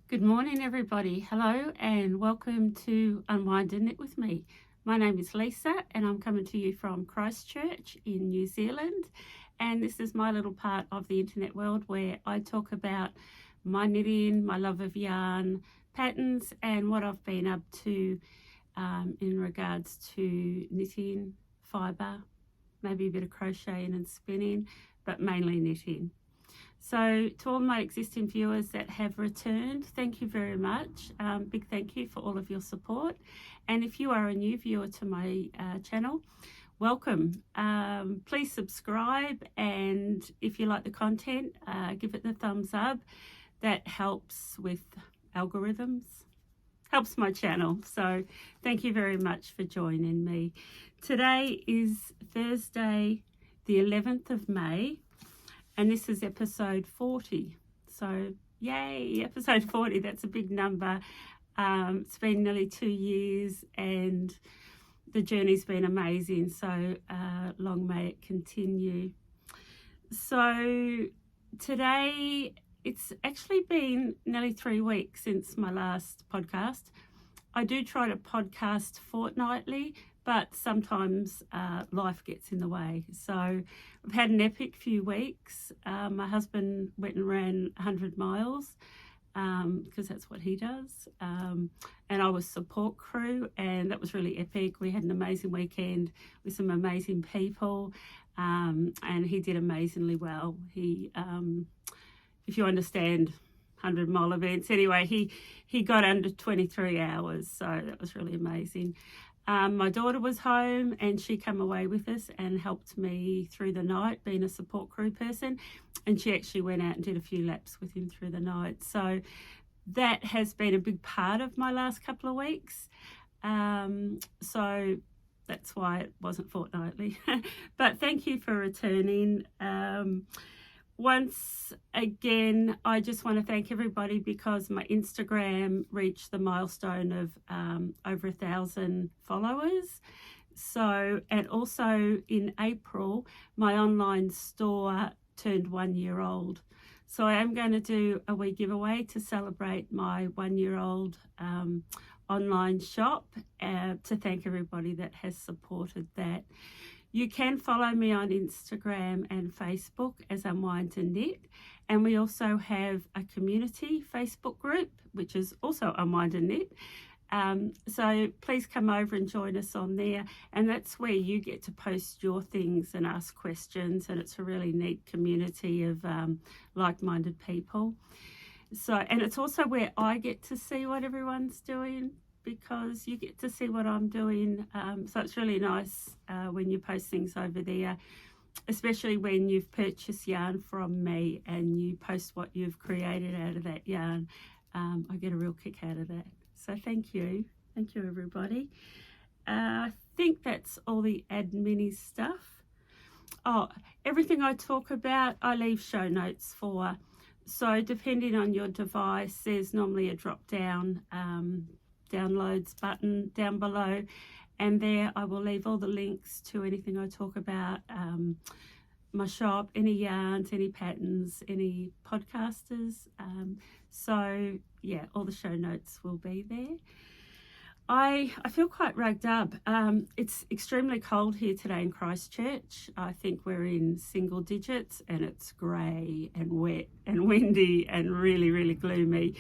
Good morning, everybody. Hello and welcome to Unwind and Knit with me. My name is Lisa and I'm coming to you from Christchurch in New Zealand. And this is my little part of the internet world where I talk about my knitting, my love of yarn, patterns, and what I've been up to in regards to knitting, fibre, maybe a bit of crocheting and spinning, but mainly knitting. So to all my existing viewers that have returned, thank you very much. Big thank you for all of your support. And if you are a new viewer to my channel, welcome. Please subscribe, and if you like the content, give it the thumbs up. That helps with algorithms, helps my channel. So thank you very much for joining me. Today is Thursday, the 11th of May. And this is episode 40. So yay, episode 40, that's a big number. It's been nearly 2 years and the journey's been amazing. So long may it continue. So today, it's actually been nearly 3 weeks since my last podcast. I do try to podcast fortnightly, but sometimes life gets in the way. So I've had an epic few weeks. My husband went and ran 100 miles because that's what he does. And I was support crew, and that was really epic. We had an amazing weekend with some amazing people, and he did amazingly well. He, if you understand 100-mile events, anyway, he got under 23 hours, so that was really amazing. My daughter was home and she came away with us and helped me through the night, being a support crew person, and she actually went out and did a few laps with him through the night. So that has been a big part of my last couple of weeks. So that's why it wasn't fortnightly. But thank you for returning. Once again, I just want to thank everybody because my Instagram reached the milestone of over 1,000 followers. So, and also in April, my online store turned 1 year old. So I am going to do a wee giveaway to celebrate my 1 year old online shop to thank everybody that has supported that. You can follow me on Instagram and Facebook as Unwind and Knit. And we also have a community Facebook group, which is also Unwind and Knit. So please come over and join us on there. And that's where you get to post your things and ask questions. And it's a really neat community of like-minded people. So, and it's also where I get to see what everyone's doing, because you get to see what I'm doing. So it's really nice when you post things over there, especially when you've purchased yarn from me and you post what you've created out of that yarn. I get a real kick out of that. So thank you. Thank you, everybody. I think that's all the admin stuff. Oh, everything I talk about, I leave show notes for. So depending on your device, there's normally a drop down downloads button down below, and there I will leave all the links to anything I talk about, my shop, any yarns, any patterns, any podcasters. So yeah, all the show notes will be there. I feel quite rugged up. It's extremely cold here today in Christchurch. I think we're in single digits and it's grey and wet and windy and really, really gloomy.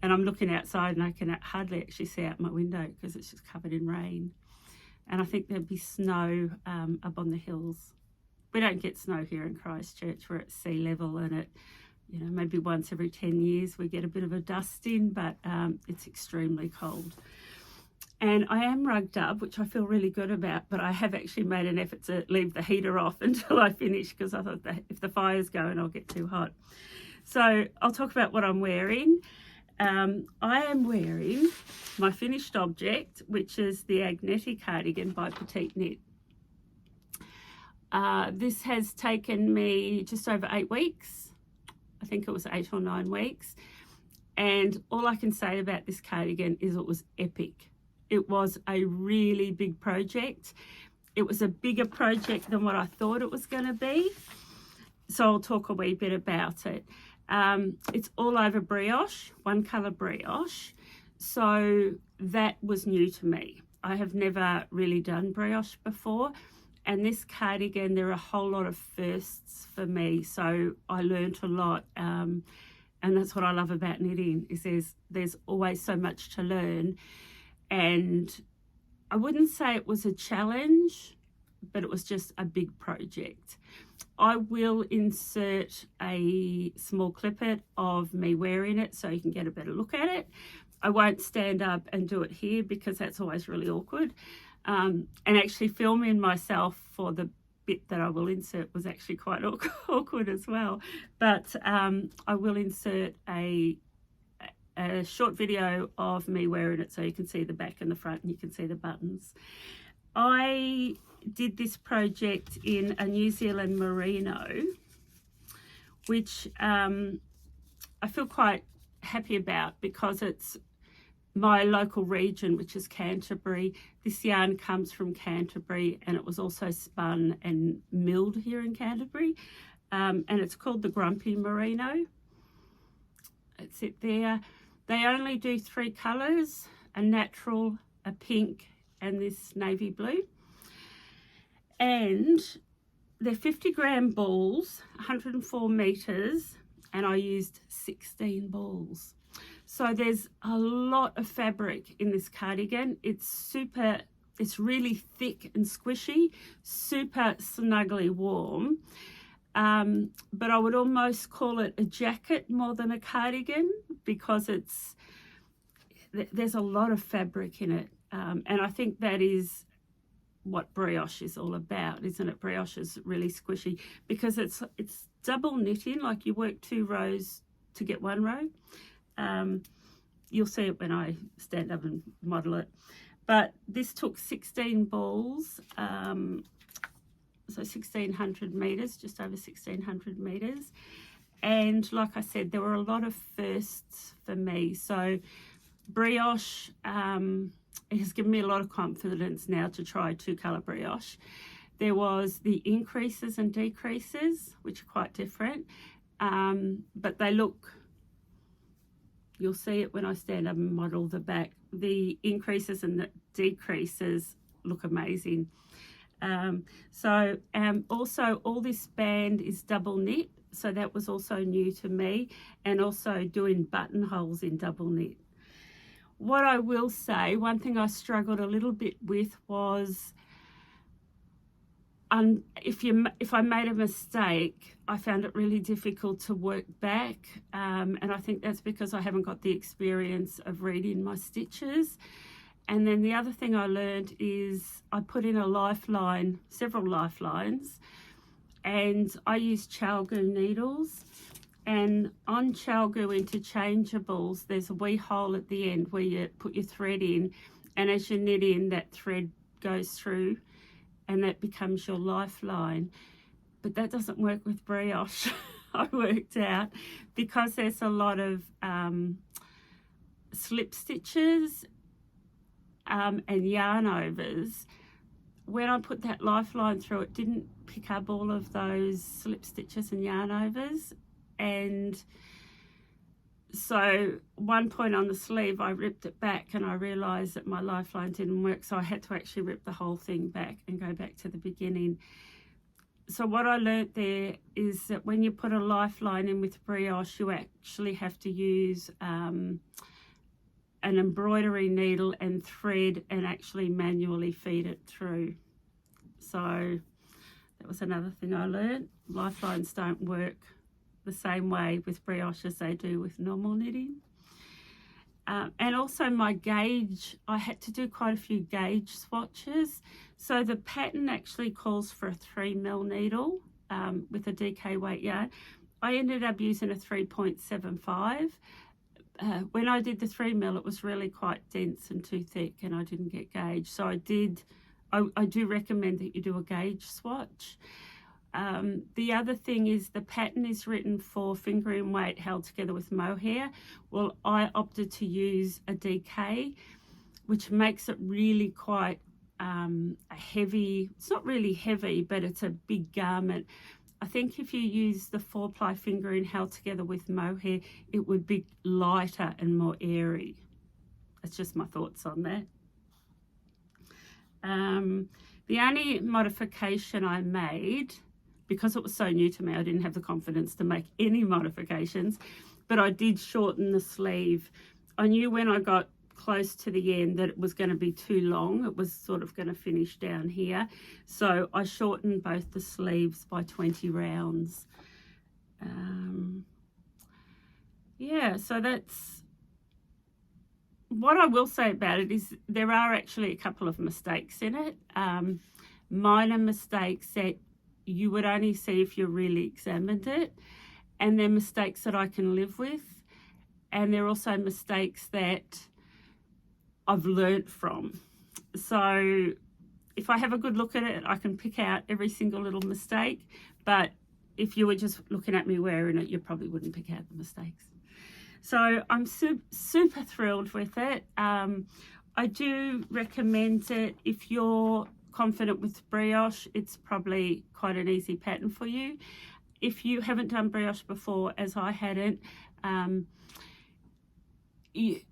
And I'm looking outside and I can hardly actually see out my window because it's just covered in rain. And I think there'll be snow up on the hills. We don't get snow here in Christchurch. We're at sea level, and it, you know, maybe once every 10 years we get a bit of a dusting, but it's extremely cold. And I am rugged up, which I feel really good about, but I have actually made an effort to leave the heater off until I finish, because I thought that if the fire's going, I'll get too hot. So I'll talk about what I'm wearing. I am wearing my finished object, which is the Agnete cardigan by Petite Knits. This has taken me just over 8 weeks. I think it was 8 or 9 weeks. And all I can say about this cardigan is it was epic. It was a really big project. It was a bigger project than what I thought it was going to be. So I'll talk a wee bit about it. It's all over brioche, one colour brioche. So that was new to me. I have never really done brioche before. And this cardigan, there are a whole lot of firsts for me. So I learnt a lot. And that's what I love about knitting, is there's always so much to learn. And I wouldn't say it was a challenge, but it was just a big project. I will insert a small clippet of me wearing it so you can get a better look at it. I won't stand up and do it here because that's always really awkward. And actually filming myself for the bit that I will insert was actually quite awkward as well. But I will insert a short video of me wearing it so you can see the back and the front and you can see the buttons. I did this project in a New Zealand merino, which I feel quite happy about because it's my local region, which is Canterbury. This yarn comes from Canterbury and it was also spun and milled here in Canterbury. And it's called the Grumpy Merino. It's it there. They only do 3 colours, a natural, a pink, and this navy blue. And they're 50-gram balls, 104 metres, and I used 16 balls. So there's a lot of fabric in this cardigan. It's really thick and squishy, super snugly warm. But I would almost call it a jacket more than a cardigan because there's a lot of fabric in it. And I think that is what brioche is all about, isn't it? Brioche is really squishy because it's double knitting, like you work 2 rows to get 1 row. You'll see it when I stand up and model it. But this took 16 balls, so 1,600 metres, just over 1,600 metres. And like I said, there were a lot of firsts for me. So brioche, it has given me a lot of confidence now to try 2-colour brioche. There was the increases and decreases, which are quite different, but they look, you'll see it when I stand up and model the back. The increases and the decreases look amazing. Also all this band is double knit, so that was also new to me, and also doing buttonholes in double knit. What I will say, one thing I struggled a little bit with was if I made a mistake, I found it really difficult to work back, and I think that's because I haven't got the experience of reading my stitches. And then the other thing I learned is I put in a lifeline, several lifelines, and I used chalgoo needles. And on chalgoo interchangeables, there's a wee hole at the end where you put your thread in, and as you knit in, that thread goes through and that becomes your lifeline. But that doesn't work with brioche, I worked out, because there's a lot of slip stitches and yarn overs. When I put that lifeline through, it didn't pick up all of those slip stitches and yarn overs. And so one point on the sleeve, I ripped it back and I realised that my lifeline didn't work. So I had to actually rip the whole thing back and go back to the beginning. So what I learnt there is that when you put a lifeline in with brioche, you actually have to use an embroidery needle and thread and actually manually feed it through. So that was another thing I learnt. Lifelines don't work the same way with brioche as they do with normal knitting. And also my gauge, I had to do quite a few gauge swatches. So the pattern actually calls for a 3mm needle with a DK weight yarn. I ended up using a 3.75. When I did the 3mm, it was really quite dense and too thick and I didn't get gauge. So I do recommend that you do a gauge swatch. The other thing is the pattern is written for fingering weight held together with mohair. Well, I opted to use a DK, which makes it really quite a heavy, it's not really heavy, but it's a big garment. I think if you use the 4-ply fingering held together with mohair, it would be lighter and more airy. That's just my thoughts on that. The only modification I made, because it was so new to me, I didn't have the confidence to make any modifications, but I did shorten the sleeve. I knew when I got close to the end that it was going to be too long. It was sort of going to finish down here. So I shortened both the sleeves by 20 rounds. Yeah, so that's what I will say about it. Is there are actually a couple of mistakes in it, minor mistakes that you would only see if you really examined it, and they're mistakes that I can live with, and they're also mistakes that I've learnt from. So if I have a good look at it, I can pick out every single little mistake, but if you were just looking at me wearing it, you probably wouldn't pick out the mistakes. So I'm super thrilled with it. I do recommend it if you're confident with brioche. It's probably quite an easy pattern for you. If you haven't done brioche before, as I hadn't, it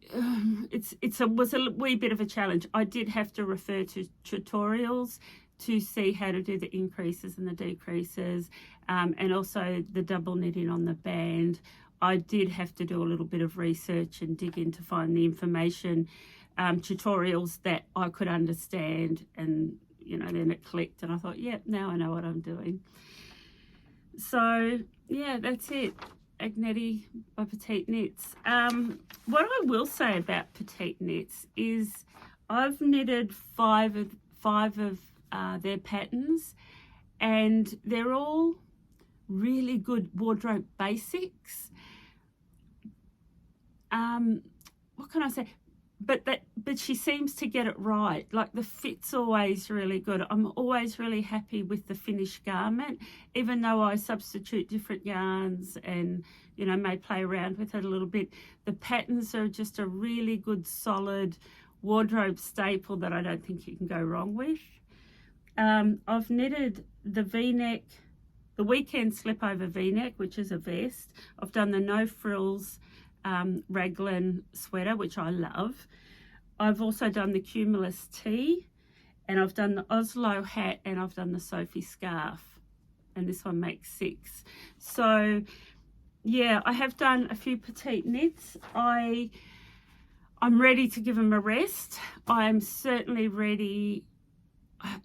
was a wee bit of a challenge. I did have to refer to tutorials to see how to do the increases and the decreases, and also the double knitting on the band. I did have to do a little bit of research and dig in to find the information, tutorials that I could understand, and you know, then it clicked and I thought, yep, now I know what I'm doing. So yeah, that's it. Agnete by Petite Knits. What I will say about Petite Knits is I've knitted five of their patterns, and they're all really good wardrobe basics. What can I say? But she seems to get it right. Like, the fit's always really good. I'm always really happy with the finished garment, even though I substitute different yarns and, you know, may play around with it a little bit. The patterns are just a really good, solid wardrobe staple that I don't think you can go wrong with. I've knitted the V-neck, the weekend slip over V-neck, which is a vest. I've done the no frills raglan sweater, which I love. I've also done the Cumulus tee, and I've done the Oslo hat, and I've done the Sophie scarf, and this one makes 6. So yeah, I have done a few Petite Knits. I'm ready to give them a rest. I'm certainly ready.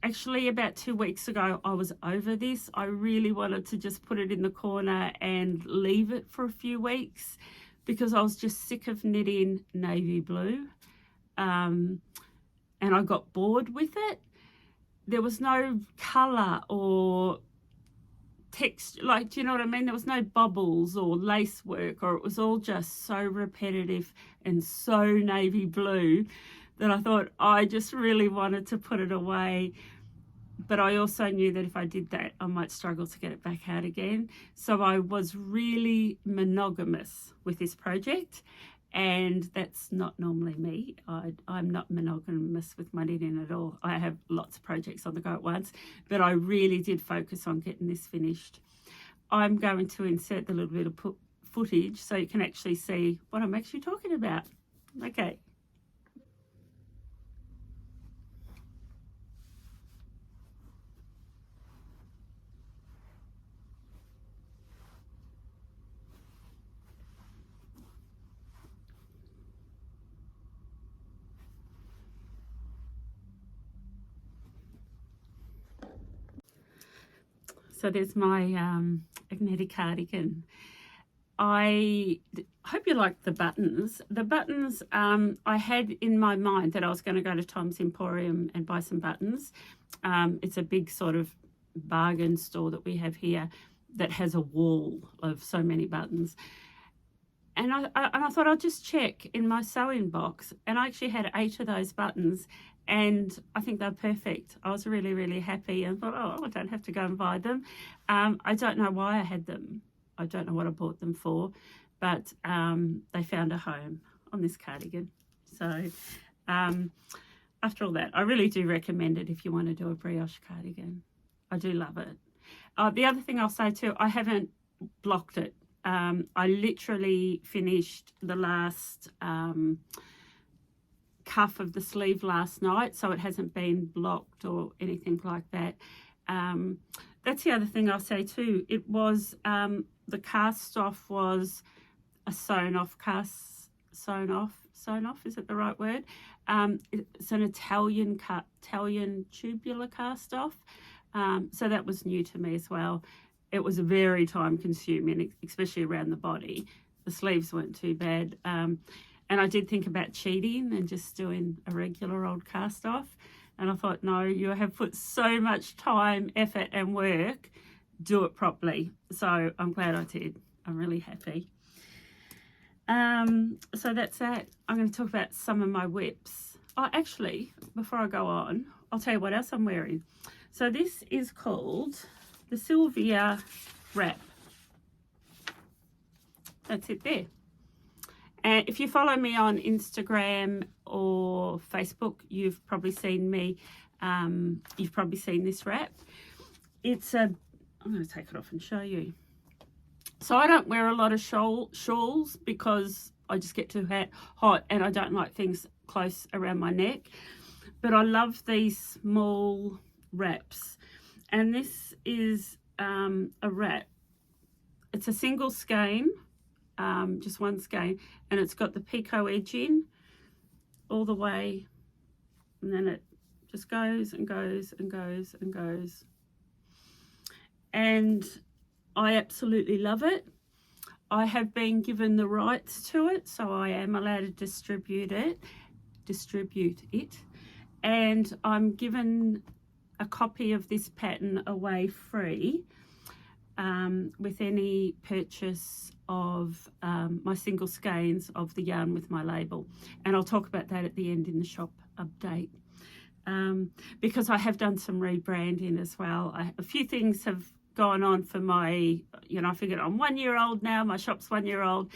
Actually, about 2 weeks ago, I was over this. I really wanted to just put it in the corner and leave it for a few weeks, because I was just sick of knitting navy blue, and I got bored with it. There was no colour or texture, like, do you know what I mean? There was no bubbles or lace work, or it was all just so repetitive and so navy blue that I thought I just really wanted to put it away. But I also knew that if I did that, I might struggle to get it back out again. So I was really monogamous with this project, and that's not normally me. I'm not monogamous with my knitting at all. I have lots of projects on the go at once, but I really did focus on getting this finished. I'm going to insert the little bit of footage so you can actually see what I'm actually talking about. Okay. So there's my Agnete cardigan. I hope you like the buttons. The buttons, I had in my mind that I was going to go to Tom's Emporium and buy some buttons. It's a big sort of bargain store that we have here that has a wall of so many buttons. And I thought I'll just check in my sewing box, and I actually had 8 of those buttons, and I think they're perfect. I was really, really happy, and thought, oh, I don't have to go and buy them. I don't know why I had them. I don't know what I bought them for, but they found a home on this cardigan. So after all that, I really do recommend it if you want to do a brioche cardigan. I do love it. the other thing I'll say too, I haven't blocked it. I literally finished the last cuff of the sleeve last night, so it hasn't been blocked or anything like that. That's the other thing I'll say too. It was the cast off was a sewn off, is it the right word? It's an Italian tubular cast off. So that was new to me as well. It was very time consuming, especially around the body. The sleeves weren't too bad. And I did think about cheating and just doing a regular old cast off. And I thought, no, you have put so much time, effort and work, do it properly. So I'm glad I did. I'm really happy. So that's that. I'm going to talk about some of my WIPs. Oh, actually, before I go on, I'll tell you what else I'm wearing. So this is called the Sylvia Wrap. That's it there. And if you follow me on Instagram or Facebook, you've probably seen me. You've probably seen this wrap. It's a, I'm going to take it off and show you. So I don't wear a lot of shawls because I just get too hot and I don't like things close around my neck. But I love these small wraps. And this is a wrap. It's a single skein, just one skein, and it's got the picot edging all the way, and then it just goes and goes and goes and goes. And I absolutely love it. I have been given the rights to it, so I am allowed to distribute it, and I'm given a copy of this pattern away free with any purchase of my single skeins of the yarn with my label. And I'll talk about that at the end in the shop update. Because I have done some rebranding as well. A few things have gone on for my, I figured I'm 1 year old now, my shop's 1 year old.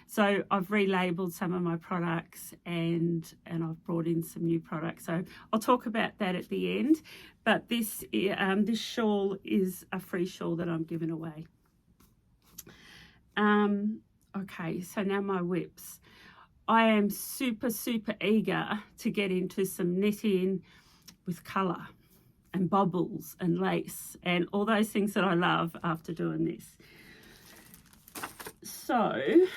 So I've relabeled some of my products and I've brought in some new products. So I'll talk about that at the end. But this shawl is a free shawl that I'm giving away. Okay, so now my WIPs. I am super eager to get into some knitting with colour and bubbles and lace and all those things that I love after doing this. So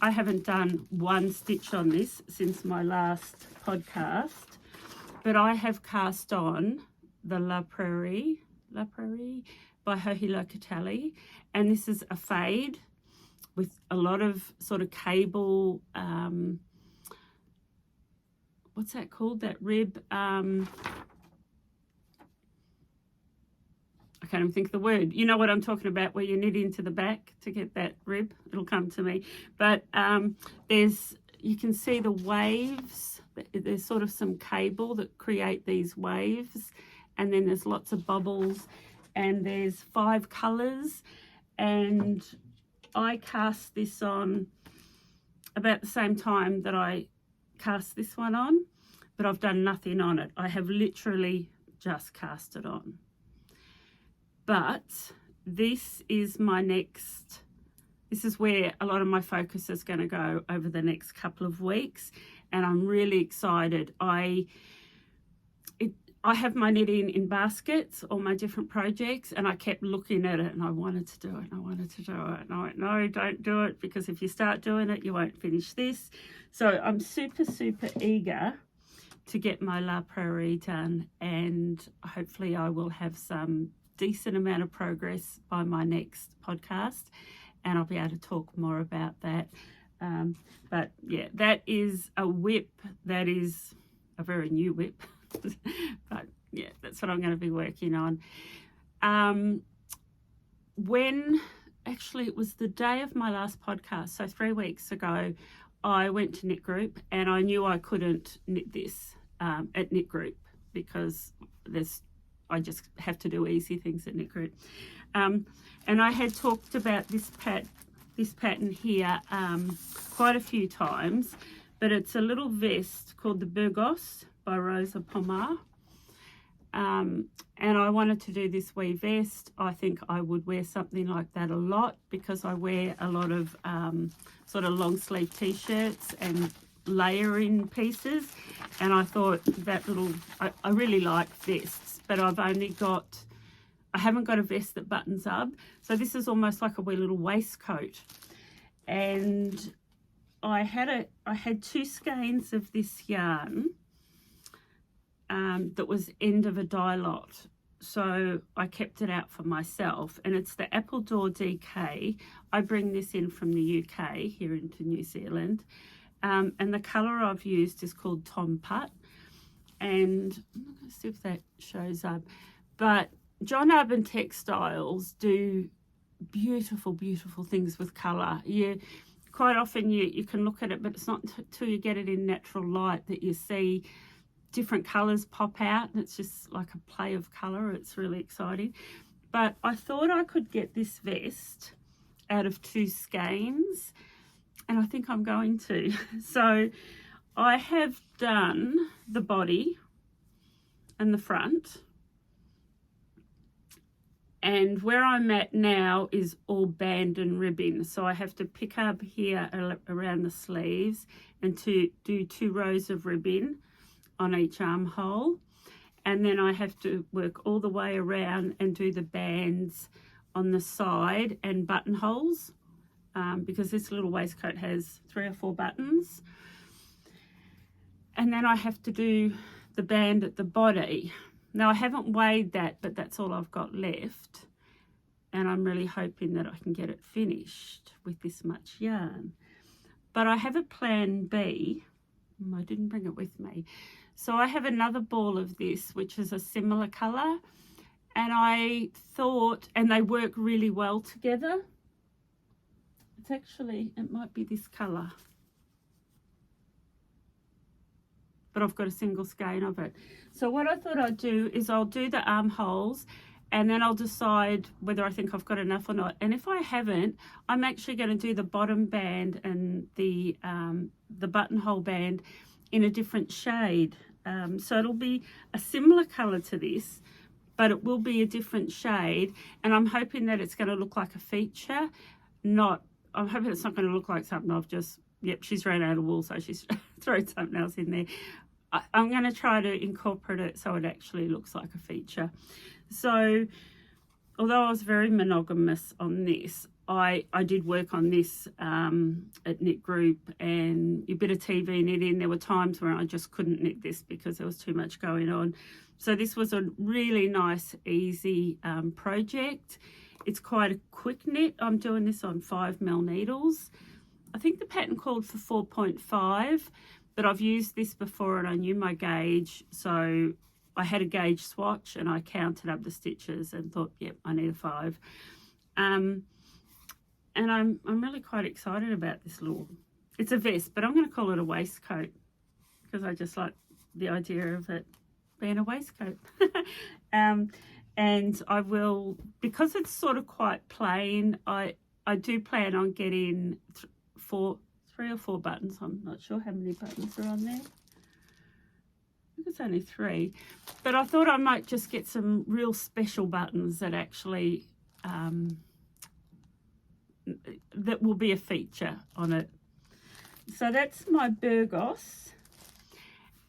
I haven't done one stitch on this since my last podcast, but I have cast on the La Prairie by Locatelli, and this is a fade with a lot of sort of cable, what's that called, that rib, I can't even think of the word. You know what I'm talking about, where you knit into the back to get that rib. It'll come to me. But you can see the waves. There's sort of some cable that create these waves, and then there's lots of bubbles, and there's 5 colours, and I cast this on about the same time that I cast this one on, but I've done nothing on it. I have literally just cast it on. But this is my next, this is where a lot of my focus is going to go over the next couple of weeks, and I'm really excited. I have my knitting in baskets, all my different projects, and I kept looking at it and I wanted to do it and I wanted to do it. And I went, no, don't do it, because if you start doing it, you won't finish this. So I'm super eager to get my La Prairie done, and hopefully I will have some decent amount of progress by my next podcast, and I'll be able to talk more about that. But yeah, that is a WIP. That is a very new WIP. But yeah, that's what I'm going to be working on. Actually it was the day of my last podcast, so 3 weeks ago, I went to Knit Group, and I knew I couldn't knit this at Knit Group because I just have to do easy things at Knit Group. And I had talked about this pattern here quite a few times, but it's a little vest called the Burgos by Rosa Pomar, and I wanted to do this wee vest. I think I would wear something like that a lot because I wear a lot of sort of long sleeve t-shirts and layering pieces, and I thought that I really like vests, but I haven't got a vest that buttons up, so this is almost like a wee little waistcoat. And I had 2 skeins of this yarn that was end of a dye lot, so I kept it out for myself, and it's the Appledore DK. I bring this in from the UK here into New Zealand, and the colour I've used is called Tom Putt, and I'm not going to see if that shows up, but John Arbon textiles do beautiful things with colour. Quite often you can look at it, but it's not until you get it in natural light that you see different colours pop out, and it's just like a play of colour. It's really exciting. But I thought I could get this vest out of 2 skeins, and I think I'm going to. So I have done the body and the front, and where I'm at now is all band and ribbing, so I have to pick up here around the sleeves and to do 2 rows of ribbing on each armhole, and then I have to work all the way around and do the bands on the side and buttonholes, because this little waistcoat has 3 or 4 buttons, and then I have to do the band at the body. Now I haven't weighed that, but that's all I've got left, and I'm really hoping that I can get it finished with this much yarn. But I have a plan B. I didn't bring it with me. So I have another ball of this, which is a similar colour, and I thought, and they work really well together. It might be this colour, but I've got a single skein of it. So what I thought I'd do is I'll do the armholes, and then I'll decide whether I think I've got enough or not. And if I haven't, I'm actually going to do the bottom band and the buttonhole band in a different shade. So it'll be a similar colour to this, but it will be a different shade, and I'm hoping that it's going to look like a feature. I'm hoping it's not going to look like something I've just, yep, she's run out of wool, so she's thrown something else in there. I'm going to try to incorporate it so it actually looks like a feature. So although I was very monogamous on this, I did work on this at Knit Group and a bit of TV knitting. There were times where I just couldn't knit this because there was too much going on. So this was a really nice, easy project. It's quite a quick knit. I'm doing this on 5mm needles. I think the pattern called for 4.5, but I've used this before and I knew my gauge, so I had a gauge swatch and I counted up the stitches and thought, yep, I need a 5. And I'm really quite excited about this little, it's a vest, but I'm going to call it a waistcoat because I just like the idea of it being a waistcoat. And I will, because it's sort of quite plain, I do plan on getting 3 or 4 buttons. I'm not sure how many buttons are on there. I think it's only 3, but I thought I might just get some real special buttons that actually that will be a feature on it. So that's my Burgos,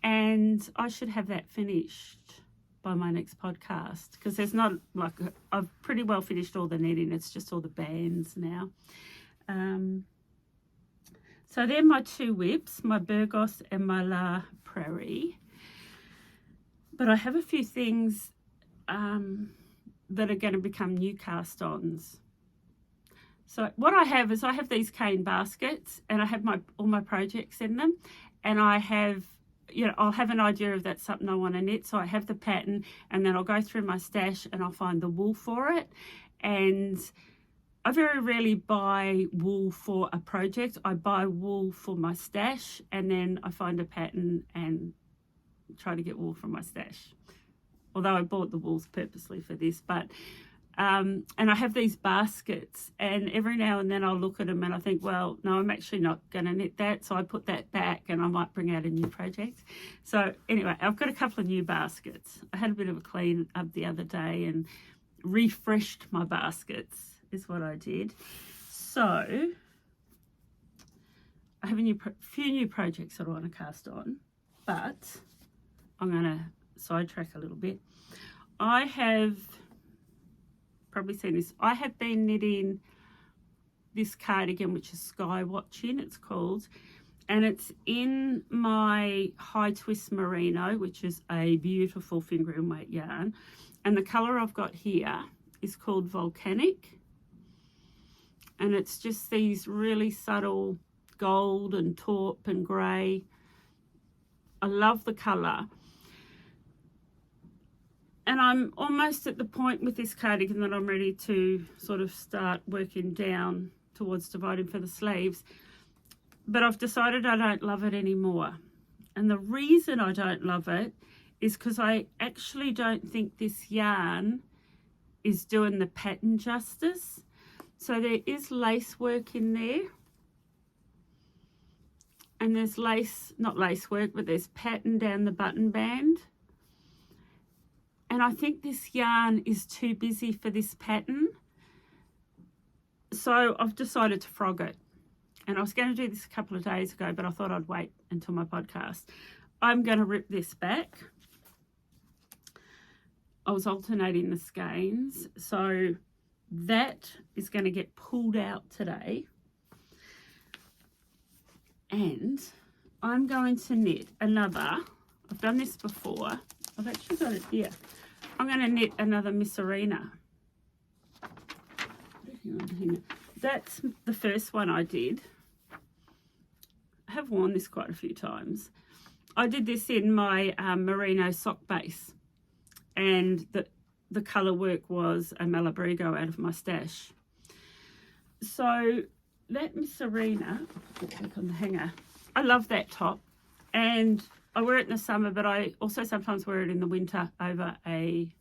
and I should have that finished by my next podcast, because there's not like, I've pretty well finished all the knitting, it's just all the bands now. So they're my 2 WIPs, my Burgos and my La Prairie. But I have a few things that are going to become new cast-ons. So what I have is I have these cane baskets, and I have all my projects in them, and I have, you know, I'll have an idea of that's something I want to knit, so I have the pattern, and then I'll go through my stash and I'll find the wool for it. And I very rarely buy wool for a project. I buy wool for my stash, and then I find a pattern and try to get wool from my stash. Although I bought the wools purposely for this, but and I have these baskets, and every now and then I'll look at them and I think, well, no, I'm actually not going to knit that, so I put that back and I might bring out a new project. So anyway, I've got a couple of new baskets. I had a bit of a clean up the other day and refreshed my baskets is what I did. So I have a few new projects that I want to cast on, but I'm going to sidetrack a little bit. I have probably seen this. I have been knitting this cardigan, which is Sky Watching, it's called, and it's in my High Twist Merino, which is a beautiful finger and weight yarn, and the color I've got here is called Volcanic, and it's just these really subtle gold and taupe and grey. I love the color. And I'm almost at the point with this cardigan that I'm ready to sort of start working down towards dividing for the sleeves. But I've decided I don't love it anymore. And the reason I don't love it is because I actually don't think this yarn is doing the pattern justice. So there is lace work in there. And there's lace, not lace work, but there's pattern down the button band. And I think this yarn is too busy for this pattern. So I've decided to frog it. And I was going to do this a couple of days ago, but I thought I'd wait until my podcast. I'm going to rip this back. I was alternating the skeins. So that is going to get pulled out today. And I'm going to knit another. I've done this before. I've actually got it here. I'm going to knit another Misurina. That's the first one I did. I have worn this quite a few times. I did this in my merino sock base, and the colour work was a Malabrigo out of my stash. So that Misurina, I'll put it back on the hanger. I love that top, and I wear it in the summer, but I also sometimes wear it in the winter over a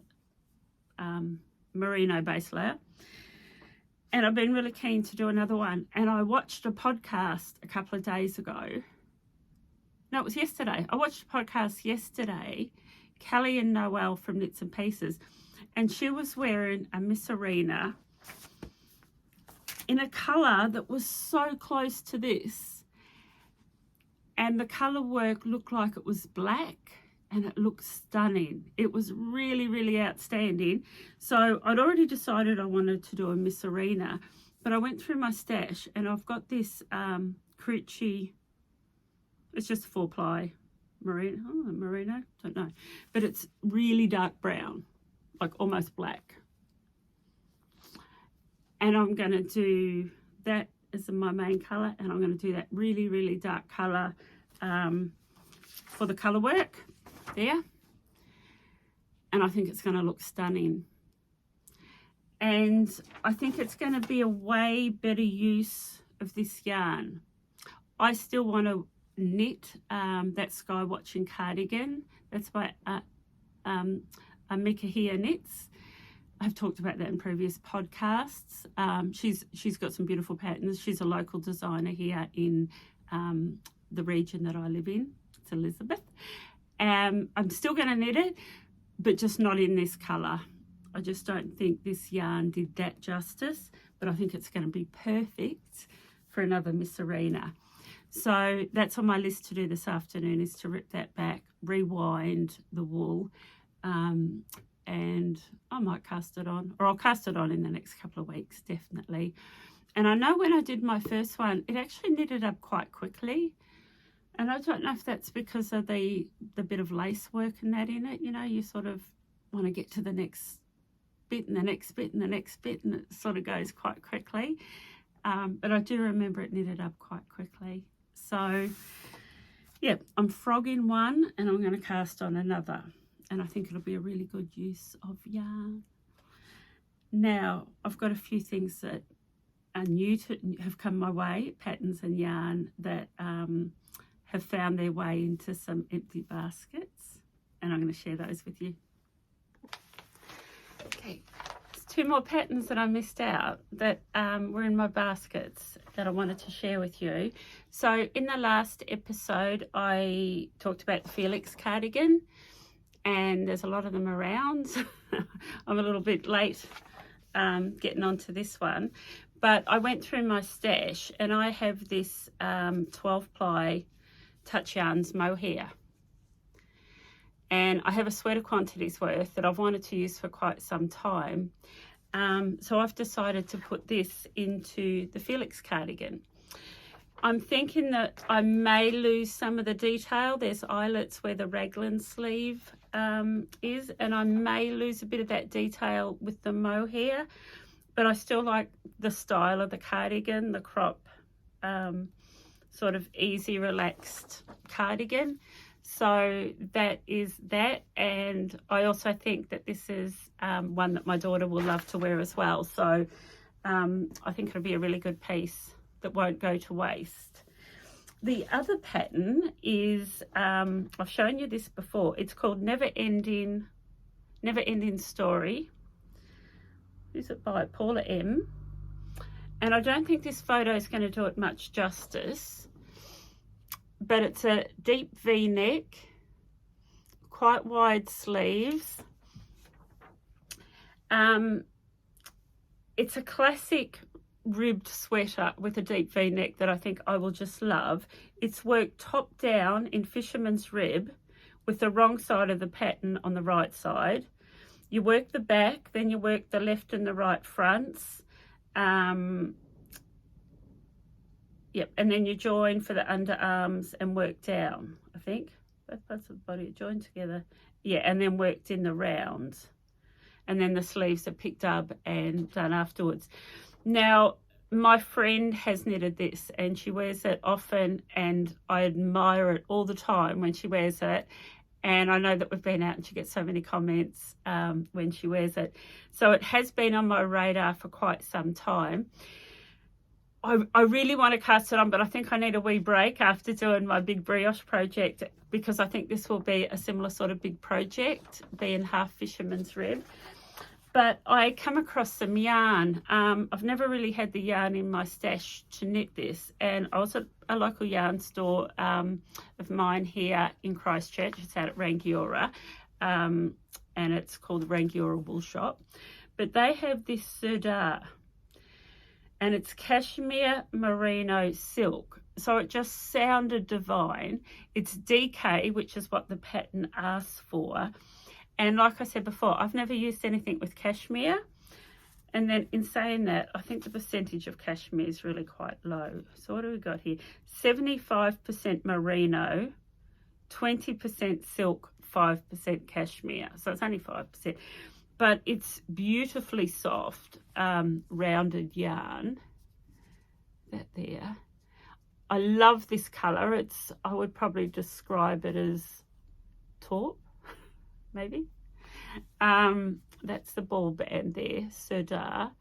merino base layer. And I've been really keen to do another one. And I watched a podcast a couple of days ago. No, it was yesterday. I watched a podcast yesterday, Kelly and Noelle from Knits and Pieces, and she was wearing a Misurina in a colour that was so close to this. And the colour work looked like it was black, and it looked stunning. It was really, really outstanding. So I'd already decided I wanted to do a Misurina, but I went through my stash and I've got this Crucci, it's just a 4-ply merino, don't know. But it's really dark brown, like almost black. And I'm going to do that as my main colour, and I'm going to do that really, really dark colour for the colour work there. And I think it's going to look stunning. And I think it's going to be a way better use of this yarn. I still want to knit that Sky Watching cardigan. That's by Mikahia Knits. I've talked about that in previous podcasts. She's got some beautiful patterns. She's a local designer here in the region that I live in. It's Elizabeth. I'm still going to knit it, but just not in this colour. I just don't think this yarn did that justice, but I think it's going to be perfect for another Misurina. So that's on my list to do this afternoon, is to rip that back, rewind the wool, and I might cast it on, or I'll cast it on in the next couple of weeks, definitely. And I know when I did my first one, it actually knitted up quite quickly. And I don't know if that's because of the bit of lace work and that in it. You know, you sort of want to get to the next bit and the next bit and the next bit, and it sort of goes quite quickly. But I do remember it knitted up quite quickly. So, yeah, I'm frogging one and I'm going to cast on another. And I think it'll be a really good use of yarn. Now, I've got a few things that are new to have come my way, patterns and yarn that have found their way into some empty baskets. And I'm going to share those with you. Okay, let's 2 more patterns that I missed out that were in my baskets that I wanted to share with you. So in the last episode, I talked about the Felix cardigan, and there's a lot of them around. I'm a little bit late getting onto this one, but I went through my stash and I have this 12 ply touch yarns mohair, and I have a sweater quantities worth that I've wanted to use for quite some time. So I've decided to put this into the Felix cardigan. I'm thinking that I may lose some of the detail. There's eyelets where the raglan sleeve is, and I may lose a bit of that detail with the mohair, but I still like the style of the cardigan, the crop, sort of easy, relaxed cardigan. So that is that, and I also think that this is one that my daughter will love to wear as well. So I think it'll be a really good piece that won't go to waste. The other pattern is, I've shown you this before, it's called Never Ending Story. Who's it by? Paula M. And I don't think this photo is going to do it much justice, but it's a deep V-neck, quite wide sleeves. It's a classic ribbed sweater with a deep V-neck that I think I will just love. It's worked top down in fisherman's rib with the wrong side of the pattern on the right side. You work the back, then you work the left and the right fronts. Yep, and then you join for the underarms and work down, I think. Both parts of the body are joined together. Yeah, and then worked in the round. And then the sleeves are picked up and done afterwards. Now, my friend has knitted this and she wears it often, and I admire it all the time when she wears it. And I know that we've been out and she gets so many comments when she wears it. So it has been on my radar for quite some time. I really want to cast it on, but I think I need a wee break after doing my big brioche project, because I think this will be a similar sort of big project, being half fisherman's rib. But I come across some yarn. I've never really had the yarn in my stash to knit this, and I was at a local yarn store of mine here in Christchurch. It's out at Rangiora, and it's called the Rangiora Wool Shop. But they have this serdar, and it's cashmere merino silk. So it just sounded divine. It's DK, which is what the pattern asks for. And like I said before, I've never used anything with cashmere. And then in saying that, I think the percentage of cashmere is really quite low. So what do we got here? 75% merino, 20% silk, 5% cashmere. So it's only 5%. But it's beautifully soft, rounded yarn. That there. I love this colour. I would probably describe it as taupe, maybe. That's the ball band there, serdar.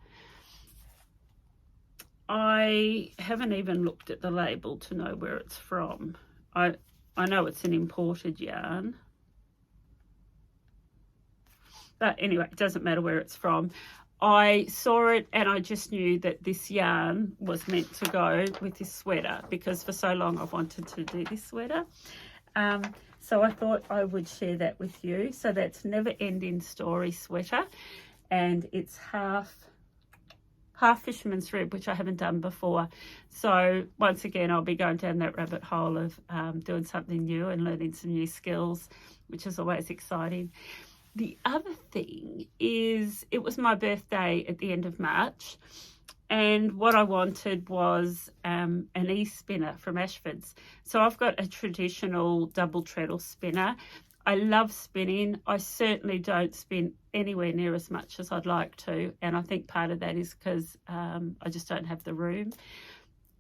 I haven't even looked at the label to know where it's from. I know it's an imported yarn. But anyway, it doesn't matter where it's from. I saw it and I just knew that this yarn was meant to go with this sweater, because for so long I've wanted to do this sweater. So I thought I would share that with you. So that's Never Ending Story sweater, and it's half fisherman's rib, which I haven't done before. So once again, I'll be going down that rabbit hole of doing something new and learning some new skills, which is always exciting. The other thing is, it was my birthday at the end of March, and what I wanted was an e-spinner from Ashford's. So I've got a traditional double treadle spinner. I love spinning. I certainly don't spin anywhere near as much as I'd like to, and I think part of that is because I just don't have the room.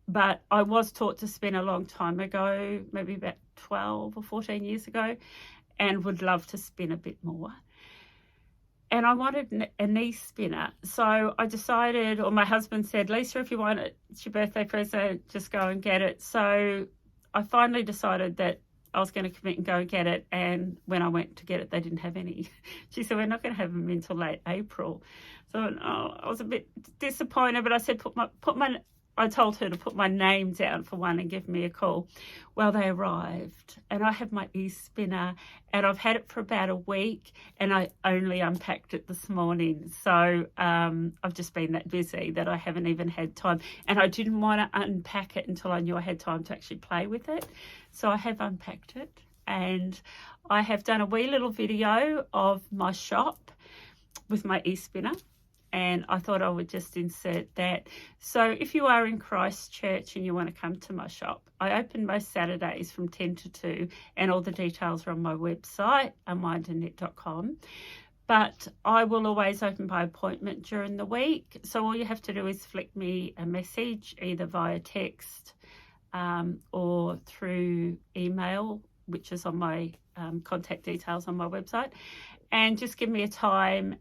But I was taught to spin a long time ago, maybe about 12 or 14 years ago, and would love to spin a bit more. And I wanted a knee spinner. So I decided, or my husband said, Lisa, if you want it, it's your birthday present, just go and get it. So I finally decided that I was going to commit and go get it, and when I went to get it, they didn't have any. She said, we're not going to have them until late April. So I was a bit disappointed, but I said, I told her to put my name down for one and give me a call. Well, they arrived, and I have my e-spinner, and I've had it for about a week, and I only unpacked it this morning. So I've just been that busy that I haven't even had time, and I didn't want to unpack it until I knew I had time to actually play with it. So I have unpacked it, and I have done a wee little video of my shop with my e-spinner. And I thought I would just insert that. So if you are in Christchurch and you want to come to my shop, I open most Saturdays from 10 to 2, and all the details are on my website, unwindandknit.com. But I will always open by appointment during the week. So all you have to do is flick me a message, either via text or through email, which is on my contact details on my website. And just give me a time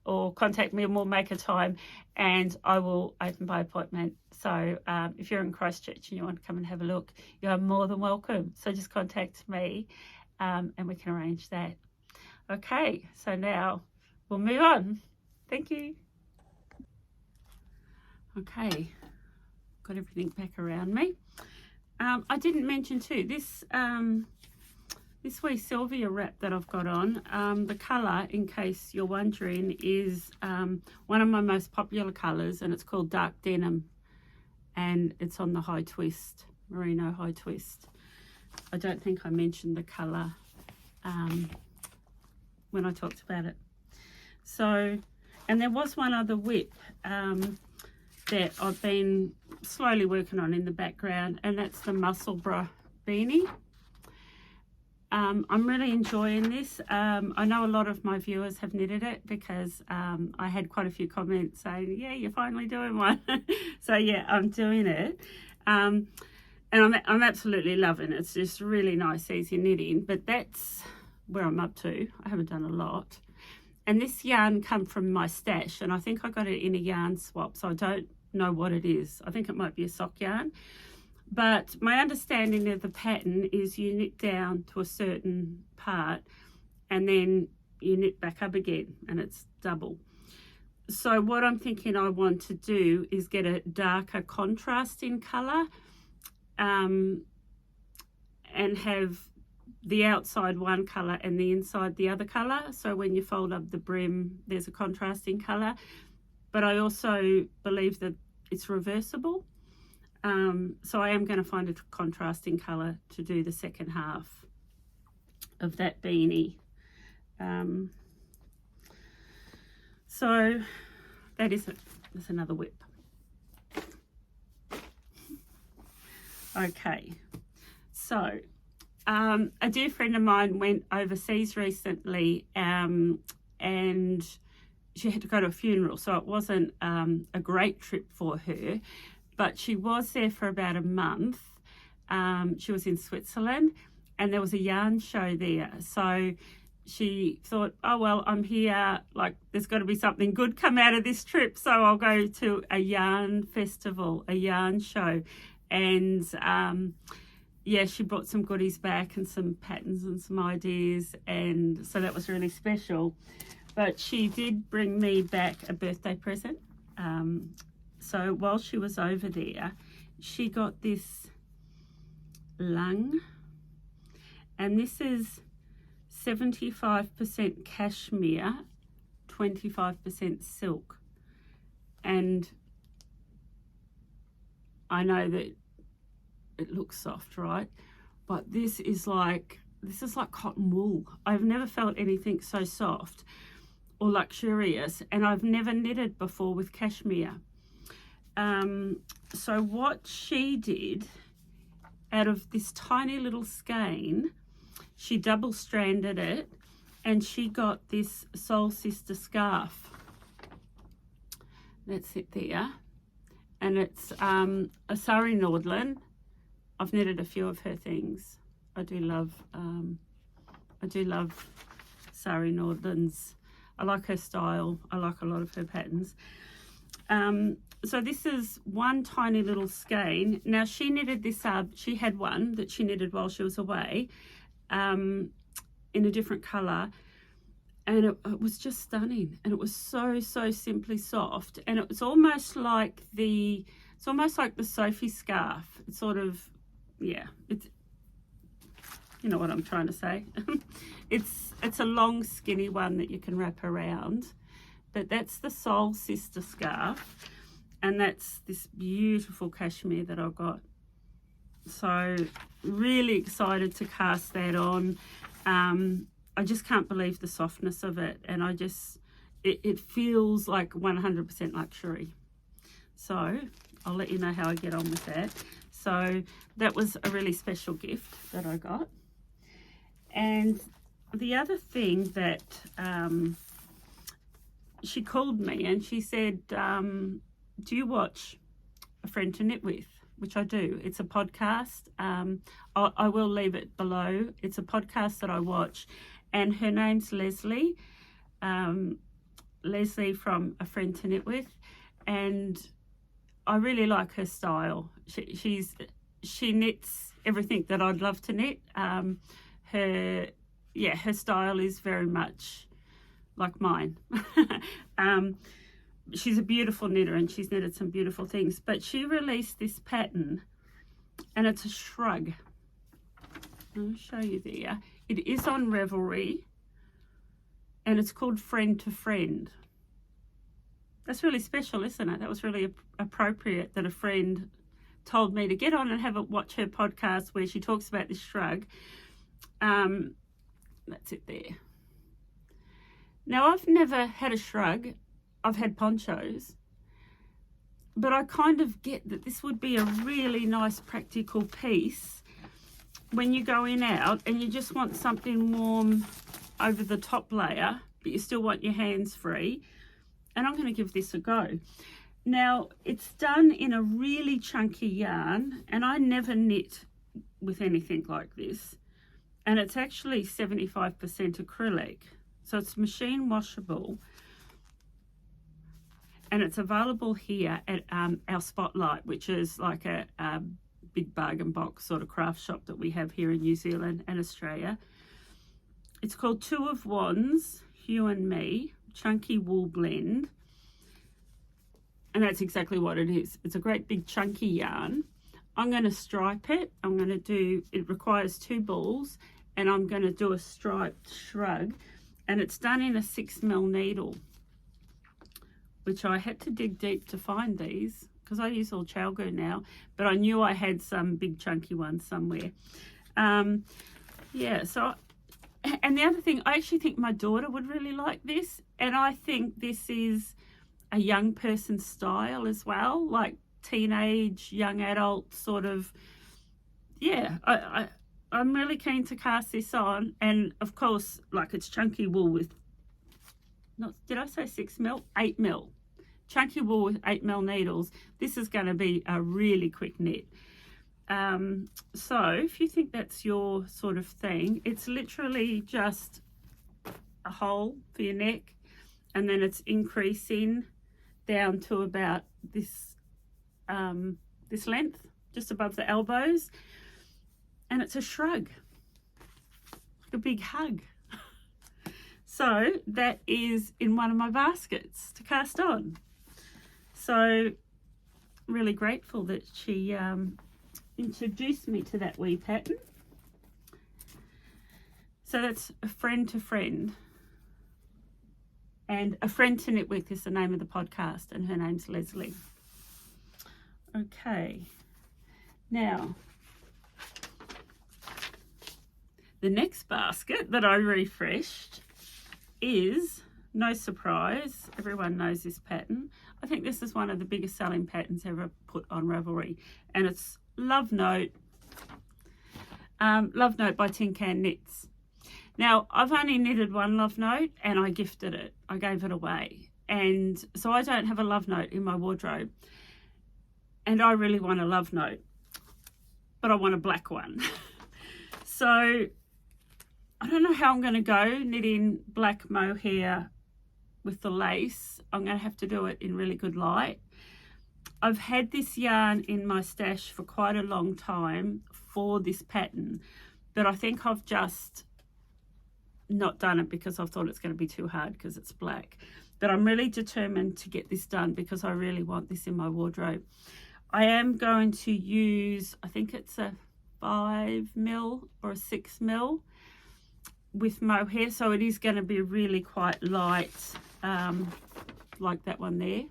or contact me, and we'll make a time, and I will open by appointment. So if you're in Christchurch and you want to come and have a look, you are more than welcome. So just contact me and we can arrange that. Okay, so now we'll move on. Thank you. Okay, got everything back around me. I didn't mention too, this wee Sylvia Wrap that I've got on, the colour, in case you're wondering, is one of my most popular colours, and it's called Dark Denim, and it's on the High Twist Merino High Twist. I don't think I mentioned the colour when I talked about it. So, and there was one other WIP that I've been slowly working on in the background, and that's the Musselburgh Beanie. I'm really enjoying this. I know a lot of my viewers have knitted it because I had quite a few comments saying, yeah, you're finally doing one. So yeah, I'm doing it. And I'm absolutely loving it. It's just really nice, easy knitting, but that's where I'm up to. I haven't done a lot. And this yarn come from my stash, and I think I got it in a yarn swap, so I don't know what it is. I think it might be a sock yarn. But my understanding of the pattern is you knit down to a certain part and then you knit back up again, and it's double. So what I'm thinking I want to do is get a darker contrast in colour and have the outside one colour and the inside the other colour. So when you fold up the brim, there's a contrasting colour. But I also believe that it's reversible. So I am going to find a contrasting colour to do the second half of that beanie. So that is it. There's another WIP. Okay, so a dear friend of mine went overseas recently and she had to go to a funeral, so it wasn't a great trip for her. But she was there for about a month. She was in Switzerland, and there was a yarn show there. So she thought, oh, well, I'm here. Like, there's got to be something good come out of this trip. So I'll go to a yarn festival, a yarn show. And, yeah, she brought some goodies back and some patterns and some ideas. And so that was really special. But she did bring me back a birthday present. So while she was over there, she got this lung, and this is 75% cashmere, 25% silk. And I know that it looks soft, right? But this is like cotton wool. I've never felt anything so soft or luxurious, and I've never knitted before with cashmere. So what she did, out of this tiny little skein, she double stranded it, and she got this Soul Sister scarf. That's it there. And it's a Surrey Nordland. I've knitted a few of her things. I do love Surrey Nordlands. I like her style. I like a lot of her patterns. So this is one tiny little skein. Now she knitted this up. She had one that she knitted while she was away, in a different colour, and it was just stunning. And it was so simply soft, and it was almost like the Sophie scarf. It's sort of, yeah, it's, you know what I'm trying to say. It's a long skinny one that you can wrap around, but that's the Soul Sister scarf, and that's this beautiful cashmere that I got. So really excited to cast that on. I just can't believe the softness of it, and it feels like 100% luxury. So I'll let you know how I get on with that. So that was a really special gift that I got. And the other thing that she called me and she said, do you watch A Friend to Knit With? Which I do. It's a podcast. I will leave it below. It's a podcast that I watch, and her name's Leslie. Leslie from A Friend to Knit With, and I really like her style. She knits everything that I'd love to knit. Her style is very much like mine. She's a beautiful knitter and she's knitted some beautiful things, but she released this pattern and it's a shrug. I'll show you there. It is on Ravelry and it's called Friend to Friend. That's really special, isn't it? That was really appropriate that a friend told me to get on and watch her podcast where she talks about this shrug. That's it there. Now, I've never had a shrug. I've had ponchos, but I kind of get that this would be a really nice practical piece when you go in out and you just want something warm over the top layer, but you still want your hands free. And I'm going to give this a go. Now, it's done in a really chunky yarn, and I never knit with anything like this. And it's actually 75% acrylic, so it's machine washable. And it's available here at our Spotlight, which is like a big bargain box sort of craft shop that we have here in New Zealand and Australia. It's called Two of Wands, You and Me, Chunky Wool Blend. And that's exactly what it is. It's a great big chunky yarn. I'm going to stripe it. It requires 2 balls, and I'm going to do a striped shrug. And it's done in a 6mm needle, which I had to dig deep to find these because I use all Chalgo now, but I knew I had some big chunky ones somewhere. And the other thing, I actually think my daughter would really like this, and I think this is a young person style as well, like teenage, young adult sort of. Yeah, I'm really keen to cast this on, and of course, like, it's chunky wool with, did I say 6mm? 8mm. Chunky wool with 8mm needles. This is going to be a really quick knit. So if you think that's your sort of thing, it's literally just a hole for your neck, and then it's increasing down to about this this length, just above the elbows, and it's a shrug, like a big hug. So that is in one of my baskets to cast on. So really grateful that she introduced me to that wee pattern. So that's A Friend to Friend. And A Friend to Knit With is the name of the podcast, and her name's Leslie. Okay. Now, the next basket that I refreshed is, no surprise, everyone knows this pattern. I think this is one of the biggest selling patterns ever put on Ravelry, and it's Love Note by Tin Can Knits. Now, I've only knitted one Love Note, and I gifted it. I gave it away, and so I don't have a Love Note in my wardrobe, and I really want a Love Note, but I want a black one. So I don't know how I'm going to go knitting black mohair with the lace, I'm going to have to do it in really good light. I've had this yarn in my stash for quite a long time for this pattern, but I think I've just not done it because I've thought it's going to be too hard because it's black. But I'm really determined to get this done because I really want this in my wardrobe. I am going to use, I think it's a 5mm or a 6mm with mohair, so it is going to be really quite light, like that one there.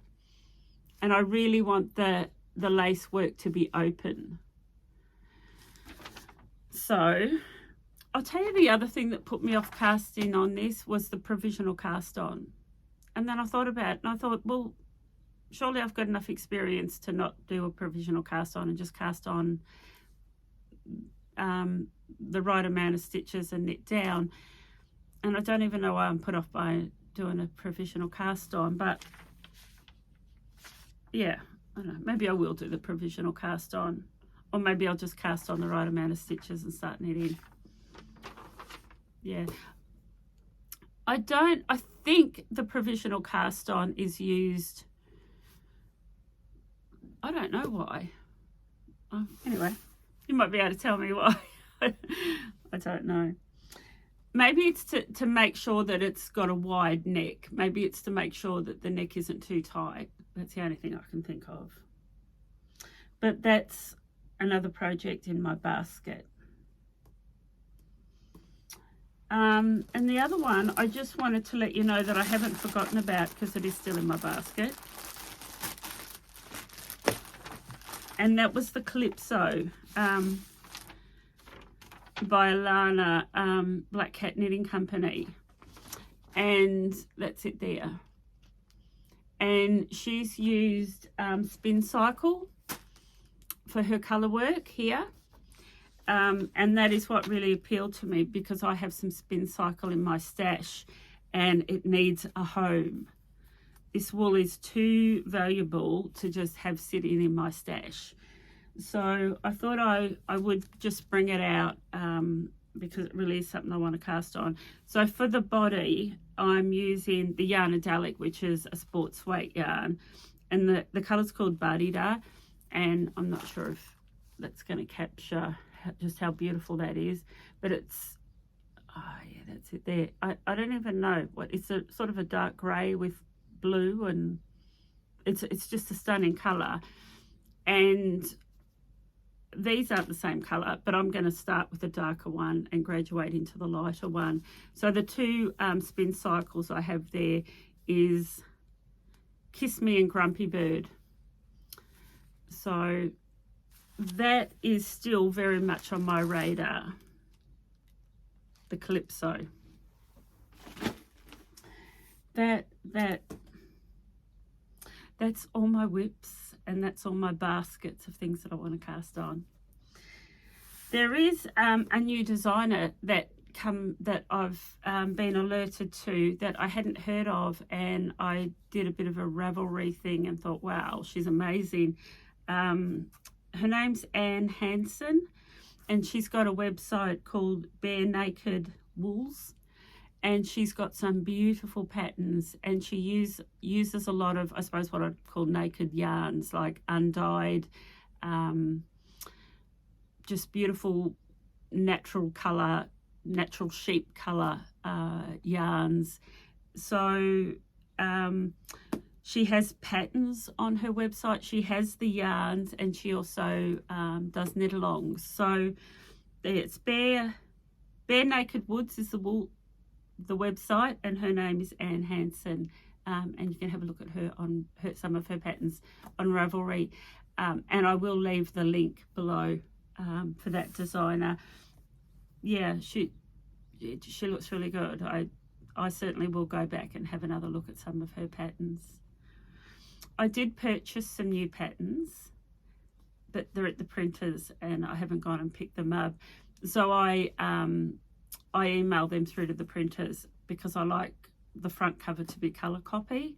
And I really want the lace work to be open. So I'll tell you the other thing that put me off casting on this was the provisional cast on. And then I thought about it and I thought, well, surely I've got enough experience to not do a provisional cast on and just cast on the right amount of stitches and knit down. And I don't even know why I'm put off by doing a provisional cast on, but yeah, I don't know, maybe I will do the provisional cast on, or maybe I'll just cast on the right amount of stitches and start knitting. Yeah, I think the provisional cast on is used, I don't know why. Anyway, you might be able to tell me why. I don't know. Maybe it's to make sure that it's got a wide neck. Maybe it's to make sure that the neck isn't too tight. That's the only thing I can think of. But that's another project in my basket. And the other one, I just wanted to let you know that I haven't forgotten about because it is still in my basket. And that was the Calypso by Alana, Black Cat Knitting Company. And that's it there. And she's used Spin Cycle for her colour work here. And that is what really appealed to me because I have some Spin Cycle in my stash and it needs a home. This wool is too valuable to just have sitting in my stash. So I thought I would just bring it out because it really is something I want to cast on. So for the body, I'm using the yarn Adalic, which is a sports weight yarn. And the colour's called Badida. And I'm not sure if that's going to capture just how beautiful that is. But it's, oh yeah, that's it there. I don't even know what, it's a sort of a dark grey with blue, and it's just a stunning colour. And these aren't the same colour, but I'm going to start with the darker one and graduate into the lighter one. So the two Spin Cycles I have there is Kiss Me and Grumpy Bird. So that is still very much on my radar, the Calypso. That's all my WIPs, and that's all my baskets of things that I want to cast on. There is a new designer that I've been alerted to that I hadn't heard of, and I did a bit of a Ravelry thing and thought, wow, she's amazing. Her name's Hanson, and she's got a website called Bare Naked Wools. And she's got some beautiful patterns, and she uses a lot of, I suppose, what I'd call naked yarns, like undyed, just beautiful natural colour, natural sheep colour yarns. So she has patterns on her website. She has the yarns, and she also does knit-alongs. So it's Bare Naked Woods is the website, and her name is Hanson, and you can have a look at her on some of her patterns on Ravelry, and I will leave the link below for that designer. Yeah, she looks really good. I certainly will go back and have another look at some of her patterns. I did purchase some new patterns, but they're at the printers and I haven't gone and picked them up, so I email them through to the printers because I like the front cover to be colour copy,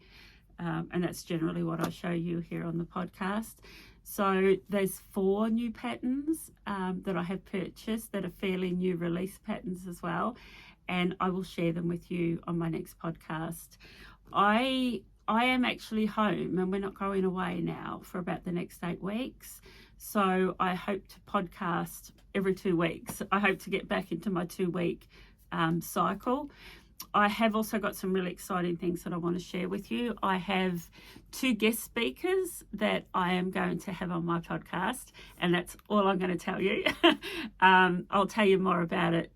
and that's generally what I show you here on the podcast. So there's 4 new patterns that I have purchased that are fairly new release patterns as well, and I will share them with you on my next podcast. I am actually home and we're not going away now for about the next 8 weeks. So I hope to podcast every 2 weeks. I hope to get back into my 2-week cycle. I have also got some really exciting things that I want to share with you. I have 2 guest speakers that I am going to have on my podcast, and that's all I'm going to tell you. I'll tell you more about it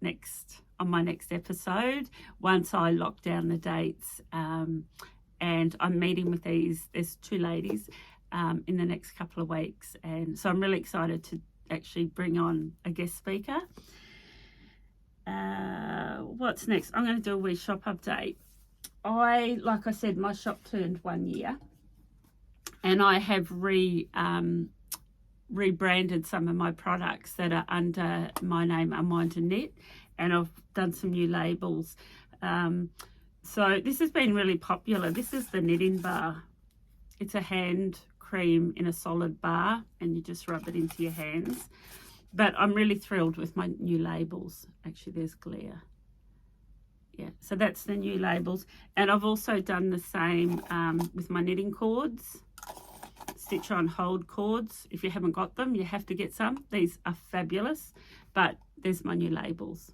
on my next episode once I lock down the dates. And I'm meeting with there's 2 ladies in the next couple of weeks, and so I'm really excited to actually bring on a guest speaker. What's next? I'm going to do a wee shop update. Like I said, my shop turned 1 year, and I have rebranded some of my products that are under my name, Unwind and Knit, and I've done some new labels. So this has been really popular. This is the knitting bar. It's a hand cream in a solid bar, and you just rub it into your hands. But I'm really thrilled with my new labels. Actually, there's glare. Yeah, so that's the new labels. And I've also done the same with my knitting cords. Stitch on hold cords. If you haven't got them, you have to get some. These are fabulous. But there's my new labels.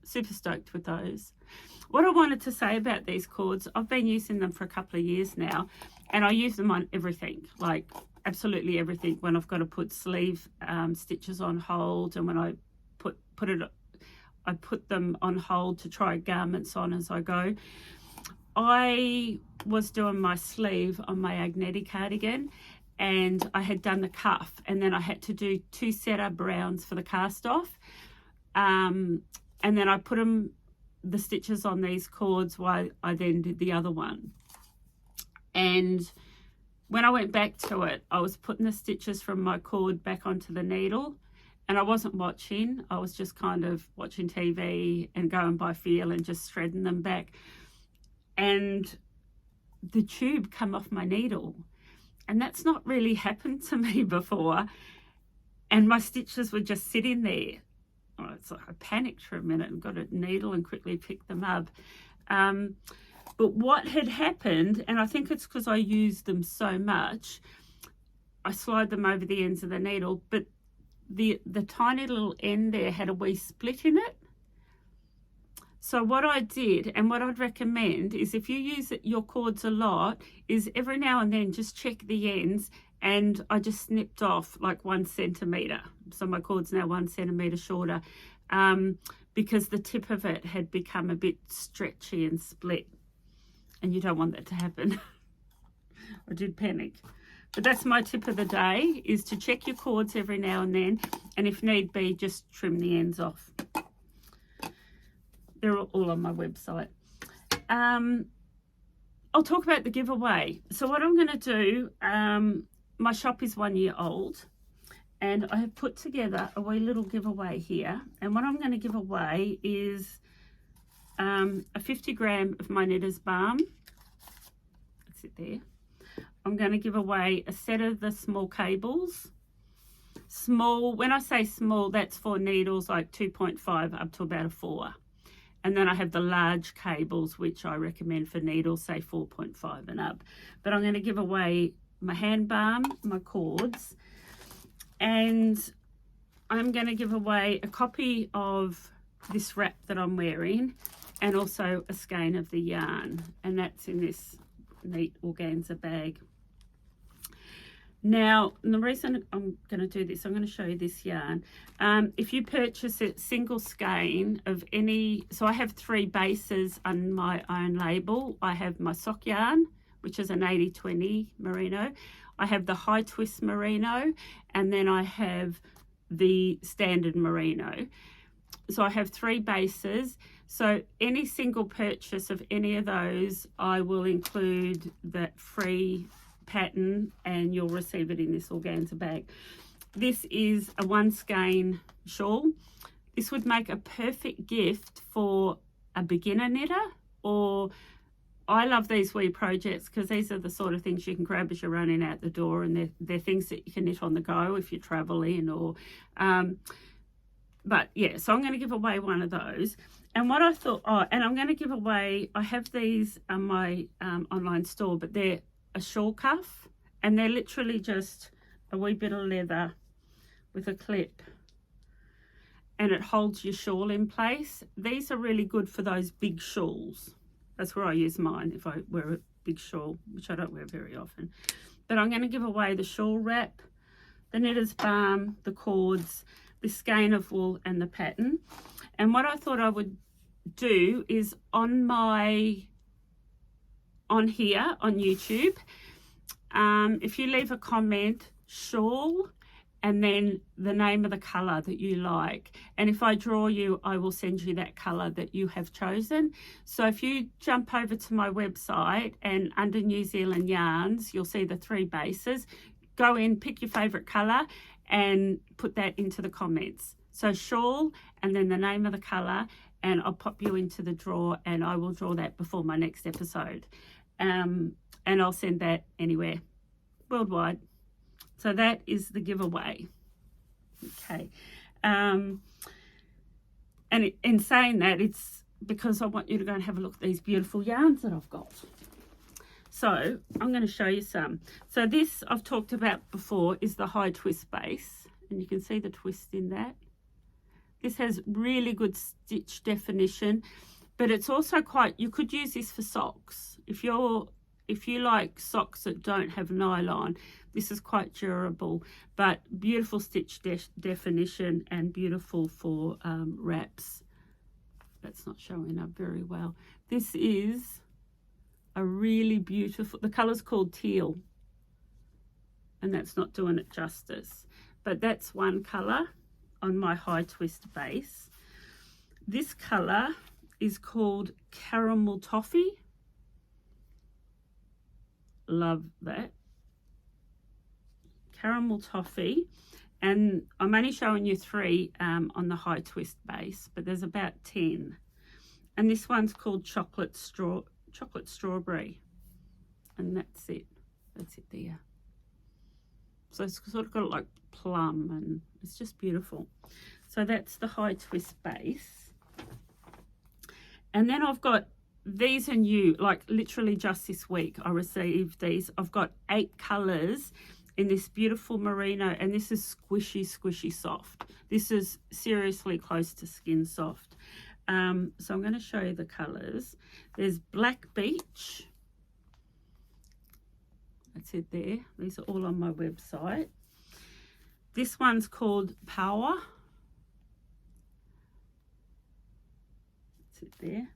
Super stoked with those. What I wanted to say about these cords, I've been using them for a couple of years now. And I use them on everything. Like absolutely everything. When I've got to put sleeve stitches on hold, and when I put them on hold to try garments on as I go. I was doing my sleeve on my Agnete cardigan, and I had done the cuff, and then I had to do 2 setup rounds for the cast off, and then I put the stitches on these cords while I then did the other one. And when I went back to it, I was putting the stitches from my cord back onto the needle, and I wasn't watching. I was just kind of watching TV and going by feel and just threading them back. And the tube come off my needle. And that's not really happened to me before. And my stitches were just sitting there. Oh, it's like I panicked for a minute and got a needle and quickly picked them up. But what had happened, and I think it's because I used them so much, I slide them over the ends of the needle, but the tiny little end there had a wee split in it. So what I did, and what I'd recommend, is if you use your cords a lot, is every now and then just check the ends, and I just snipped off like 1 centimetre. So my cord's now 1 centimetre shorter, because the tip of it had become a bit stretchy and split. And you don't want that to happen. I did panic. But that's my tip of the day, is to check your cords every now and then, and if need be, just trim the ends off. They're all on my website. I'll talk about the giveaway. So what I'm going to do, my shop is 1 year old, and I have put together a wee little giveaway here. And what I'm going to give away is a 50 gram of my Knitter's Balm. That's it there. I'm going to give away a set of the small cables. Small, when I say small, that's for needles like 2.5 up to about a 4. And then I have the large cables, which I recommend for needles, say 4.5 and up. But I'm going to give away my hand balm, my cords, and I'm going to give away a copy of this wrap that I'm wearing, and also a skein of the yarn, and that's in this neat organza bag. Now, the reason I'm going to do this, I'm going to show you this yarn. If you purchase a single skein of any, so I have 3 bases on my own label. I have my sock yarn, which is an 80-20 merino. I have the High Twist Merino, and then I have the standard merino. So I have 3 bases. So any single purchase of any of those, I will include that free pattern, and you'll receive it in this organza bag. This is a 1 skein shawl. This would make a perfect gift for a beginner knitter, or I love these wee projects because these are the sort of things you can grab as you're running out the door, and they're things that you can knit on the go if you're traveling, or but yeah, so I'm going to give away one of those. And what I thought, oh, and I'm going to give away, I have these on my online store, but they're a shawl cuff, and they're literally just a wee bit of leather with a clip, and it holds your shawl in place. These are really good for those big shawls. That's where I use mine if I wear a big shawl, which I don't wear very often. But I'm going to give away the shawl wrap, the knitter's balm, the cords, the skein of wool, and the pattern. And what I thought I would do is on here on YouTube, if you leave a comment, shawl, and then the name of the colour that you like, and if I draw you, I will send you that colour that you have chosen. So if you jump over to my website, and under New Zealand yarns, you'll see the 3 bases. Go in, pick your favourite colour, and put that into the comments. So shawl, and then the name of the colour, and I'll pop you into the draw, and I will draw that before my next episode. And I'll send that anywhere, worldwide. So that is the giveaway. Okay. And in saying that, it's because I want you to go and have a look at these beautiful yarns that I've got. So I'm going to show you some. So this I've talked about before is the high twist base, and you can see the twist in that. This has really good stitch definition, but it's also quite, you could use this for socks. If you like socks that don't have nylon, this is quite durable, but beautiful stitch definition, and beautiful for wraps. That's not showing up very well. This is a really beautiful, the colour's called teal, and that's not doing it justice, but that's one colour on my high twist base. This colour is called Caramel Toffee. Love that. Caramel Toffee, and I'm only showing you 3 on the high twist base, but there's about 10. And this one's called Chocolate Strawberry, and that's it there. So it's sort of got like plum, and it's just beautiful. So that's the high twist base. And then I've got, these are new, like literally just this week I received these. I've got 8 colours in this beautiful merino, and this is squishy soft. This is seriously close to skin soft. So I'm going to show you the colours. There's Black Beach. That's it there. These are all on my website. This one's called Power. That's it there.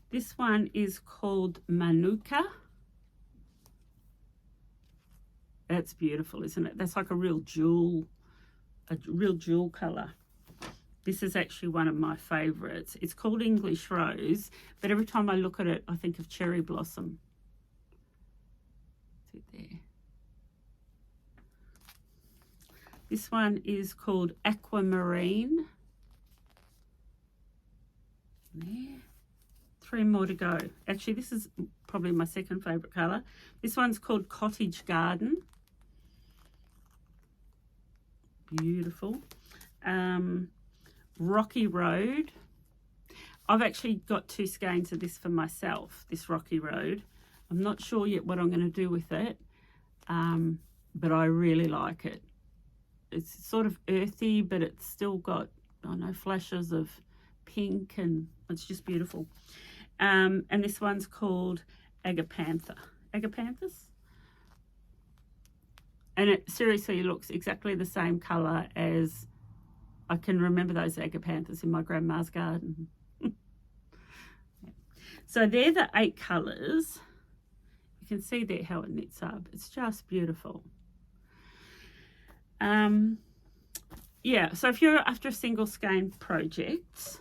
This one is called Manuka. That's beautiful, isn't it? That's like a real jewel colour. This is actually one of my favourites. It's called English Rose, but every time I look at it, I think of Cherry Blossom. That's it there. This one is called Aquamarine. There. 3 more to go. Actually, this is probably my second favourite colour. This one's called Cottage Garden. Beautiful. Rocky Road. I've actually got 2 skeins of this for myself, this Rocky Road. I'm not sure yet what I'm going to do with it, but I really like it. It's sort of earthy, but it's still got, I don't know, flashes of pink, and it's just beautiful. And this one's called Agapanthus. And it seriously looks exactly the same colour as, I can remember those agapanthus in my grandma's garden. So they're the 8 colours. You can see there how it knits up. It's just beautiful. Yeah, so if you're after a single skein project,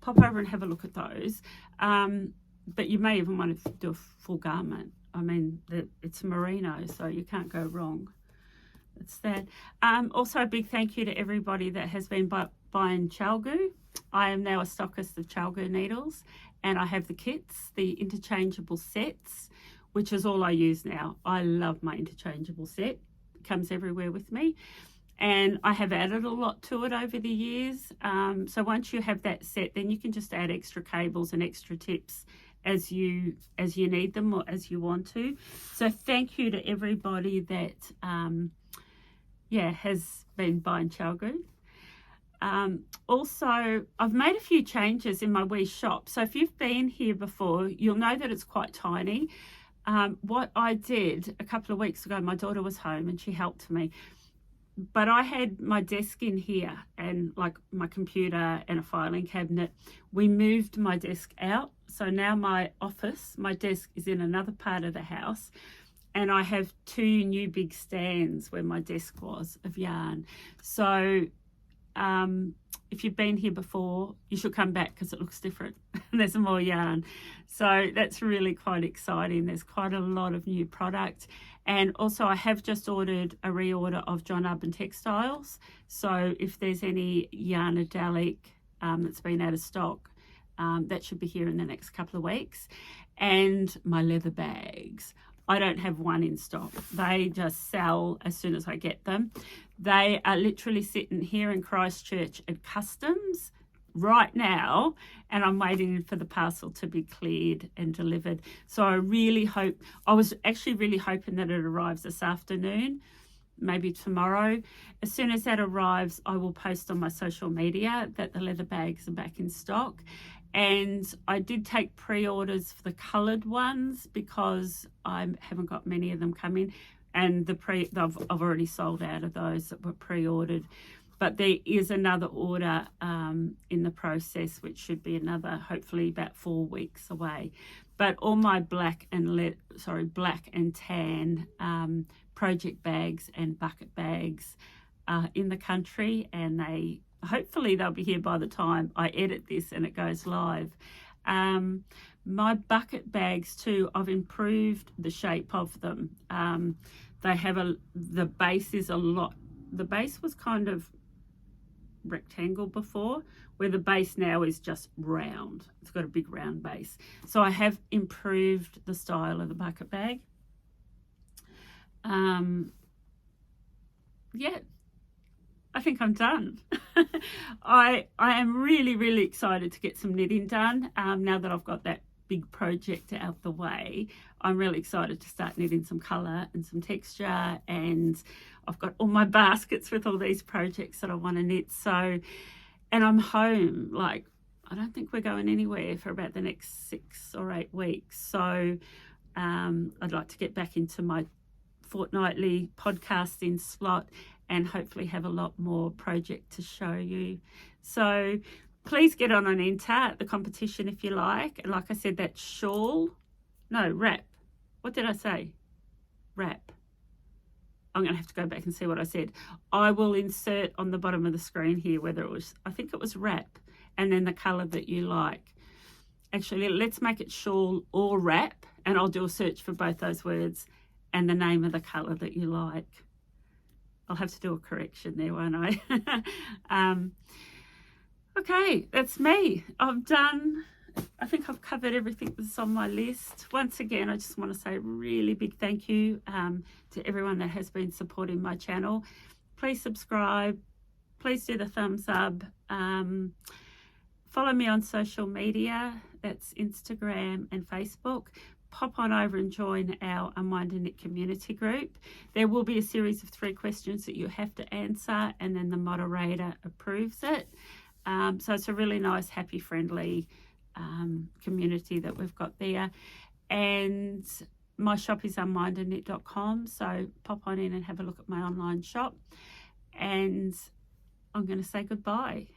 pop over and have a look at those. But you may even want to do a full garment. I mean, it's merino, so you can't go wrong. That's that. Also, a big thank you to everybody that has been buying Chalgu. I am now a stockist of Chalgu needles, and I have the kits, the interchangeable sets, which is all I use now. I love my interchangeable set. It comes everywhere with me. and I have added a lot to it over the years. So once you have that set, then you can just add extra cables and extra tips as you need them or as you want to. So thank you to everybody that has been buying Chalgu. Also, I've made a few changes in my wee shop. So if you've been here before, you'll know that it's quite tiny. What I did a couple of weeks ago, my daughter was home and she helped me. But I had my desk in here and like my computer and a filing cabinet. We moved my desk out. So now my office, my desk is in another part of the house. And I have 2 new big stands where my desk was of yarn. So if you've been here before, you should come back because it looks different. There's more yarn. So that's really quite exciting. There's quite a lot of new product. And also I have just ordered a reorder of John Arbon textiles. So if there's any yarnadelic that's been out of stock, that should be here in the next couple of weeks. And my leather bags. I don't have one in stock. They just sell as soon as I get them. They are literally sitting here in Christchurch at Customs right now, and I'm waiting for the parcel to be cleared and delivered. So I was actually really hoping that it arrives this afternoon, maybe tomorrow. As soon as that arrives, I will post on my social media that the leather bags are back in stock. And I did take pre-orders for the coloured ones because I haven't got many of them coming, and I've already sold out of those that were pre-ordered. But there is another order in the process, which should be hopefully about 4 weeks away. But all my black and tan project bags and bucket bags are in the country, and hopefully they'll be here by the time I edit this and it goes live. My bucket bags too, I've improved the shape of them. The base was kind of rectangle before, where the base now is just round. It's got a big round base. So I have improved the style of the bucket bag. I think I'm done. I am really, really excited to get some knitting done. Now that I've got that big project out the way, I'm really excited to start knitting some colour and some texture, and I've got all my baskets with all these projects that I want to knit. So, and I'm home, like, I don't think we're going anywhere for about the next 6 or 8 weeks. So I'd like to get back into my fortnightly podcasting slot and hopefully have a lot more project to show you. So please get on and enter the competition if you like. And like I said, that wrap. What did I say? Wrap. I'm going to have to go back and see what I said. I will insert on the bottom of the screen here whether I think it was wrap, and then the colour that you like. Actually, let's make it shawl or wrap, and I'll do a search for both those words and the name of the colour that you like. I'll have to do a correction there, won't I? Okay, that's me. I've done, I think I've covered everything that's on my list. Once again, I just want to say a really big thank you to everyone that has been supporting my channel. Please subscribe. Please do the thumbs up. Follow me on social media. That's Instagram and Facebook. Pop on over and join our Unwind and Knit community group. There will be a series of 3 questions that you have to answer, and then the moderator approves it. So it's a really nice, happy, friendly community that we've got there. And my shop is unwindandknit.com, so pop on in and have a look at my online shop. And I'm going to say goodbye.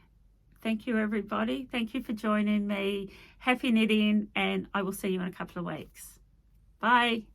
Thank you, everybody. Thank you for joining me. Happy knitting, and I will see you in a couple of weeks. Bye.